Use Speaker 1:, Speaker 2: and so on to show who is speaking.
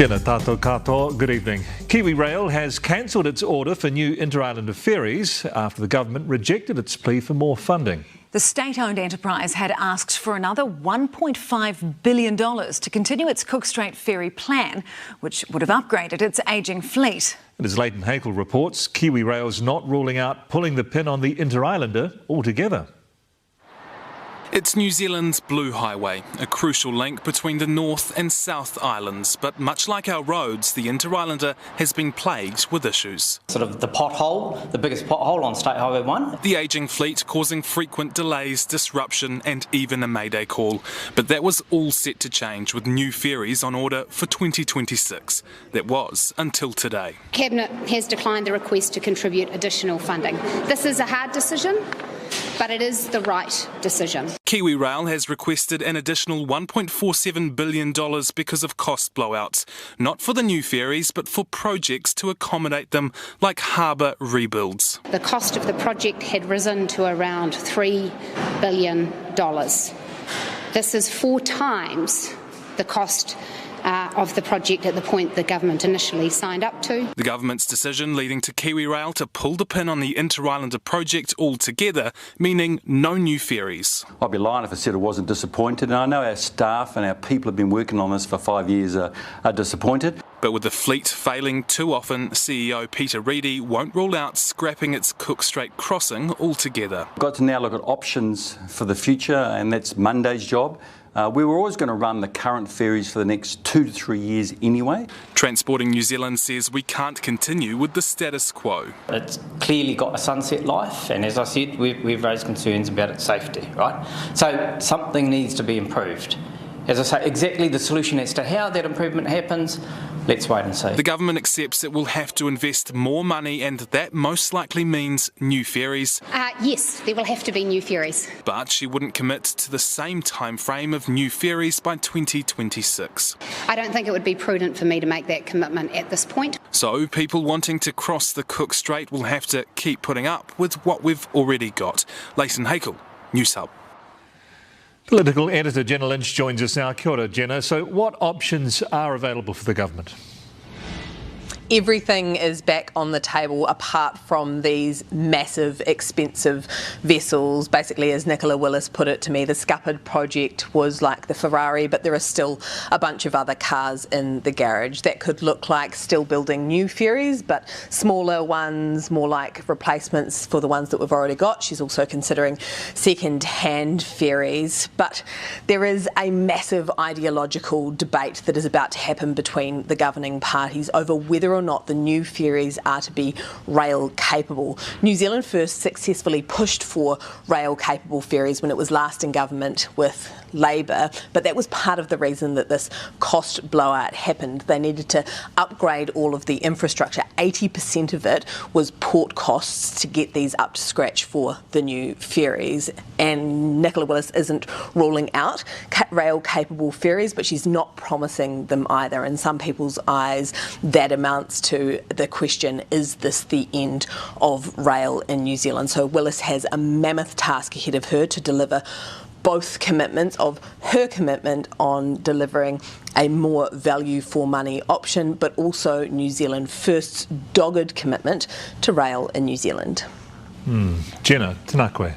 Speaker 1: Tēnā tātou katoa, good evening. Kiwi Rail has cancelled its order for new Interislander ferries after the government rejected its plea for more funding.
Speaker 2: The state-owned enterprise had asked for another $1.5 billion to continue its Cook Strait ferry plan, which would have upgraded its ageing fleet.
Speaker 1: And as Leighton Hakel reports, Kiwi Rail's not ruling out pulling the pin on the Interislander altogether.
Speaker 3: It's New Zealand's Blue Highway, a crucial link between the North and South Islands, but much like our roads, the Interislander has been plagued with issues.
Speaker 4: Sort of the pothole, the biggest pothole on State Highway 1.
Speaker 3: The ageing fleet causing frequent delays, disruption and even a mayday call. But that was all set to change with new ferries on order for 2026. That was until today.
Speaker 5: Cabinet has declined the request to contribute additional funding. This is a hard decision, but it is the right decision.
Speaker 3: Kiwi Rail has requested an additional $1.47 billion because of cost blowouts, not for the new ferries, but for projects to accommodate them, like harbour rebuilds.
Speaker 5: The cost of the project had risen to around $3 billion. This is 4 times the cost of the project at the point the government initially signed up to.
Speaker 3: The government's decision leading to Kiwi Rail to pull the pin on the Interislander project altogether, meaning no new ferries.
Speaker 6: I'd be lying if I said I wasn't disappointed, and I know our staff and our people have been working on this for 5 years are disappointed.
Speaker 3: But with the fleet failing too often, CEO Peter Reedy won't rule out scrapping its Cook Strait crossing altogether.
Speaker 6: We've got to now look at options for the future, and that's Monday's job. We were always going to run the current ferries for the next 2 to 3 years anyway.
Speaker 3: Transporting New Zealand says we can't continue with the status quo.
Speaker 4: It's clearly got a sunset life, and as I said, we've raised concerns about its safety, right? So something needs to be improved. As I say, exactly the solution as to how that improvement happens, let's wait and see.
Speaker 3: The government accepts it will have to invest more money, and that most likely means new ferries.
Speaker 5: Yes, there will have to be new ferries.
Speaker 3: But she wouldn't commit to the same time frame of new ferries by 2026.
Speaker 5: I don't think it would be prudent for me to make that commitment at this point.
Speaker 3: So people wanting to cross the Cook Strait will have to keep putting up with what we've already got. Leighton Hakel, News Hub.
Speaker 1: Political editor Jenna Lynch joins us now. Kia ora, Jenna. So what options are available for the government?
Speaker 7: Everything is back on the table apart from these massive, expensive vessels. Basically, as Nicola Willis put it to me, the scuppered project was like the Ferrari, but there are still a bunch of other cars in the garage. That could look like still building new ferries, but smaller ones, more like replacements for the ones that we've already got. She's also considering second-hand ferries. But there is a massive ideological debate that is about to happen between the governing parties over whether or not the new ferries are to be rail capable. New Zealand First successfully pushed for rail capable ferries when it was last in government with Labour, but that was part of the reason that this cost blowout happened. They needed to upgrade all of the infrastructure. 80% of it was port costs to get these up to scratch for the new ferries, and Nicola Willis isn't ruling out rail capable ferries, but she's not promising them either. In some people's eyes, that amounts to the question, is this the end of rail in New Zealand? So Willis has a mammoth task ahead of her to deliver both commitments of her commitment on delivering a more value for money option, but also New Zealand First's dogged commitment to rail in New Zealand.
Speaker 1: Jenna, tēnā koe.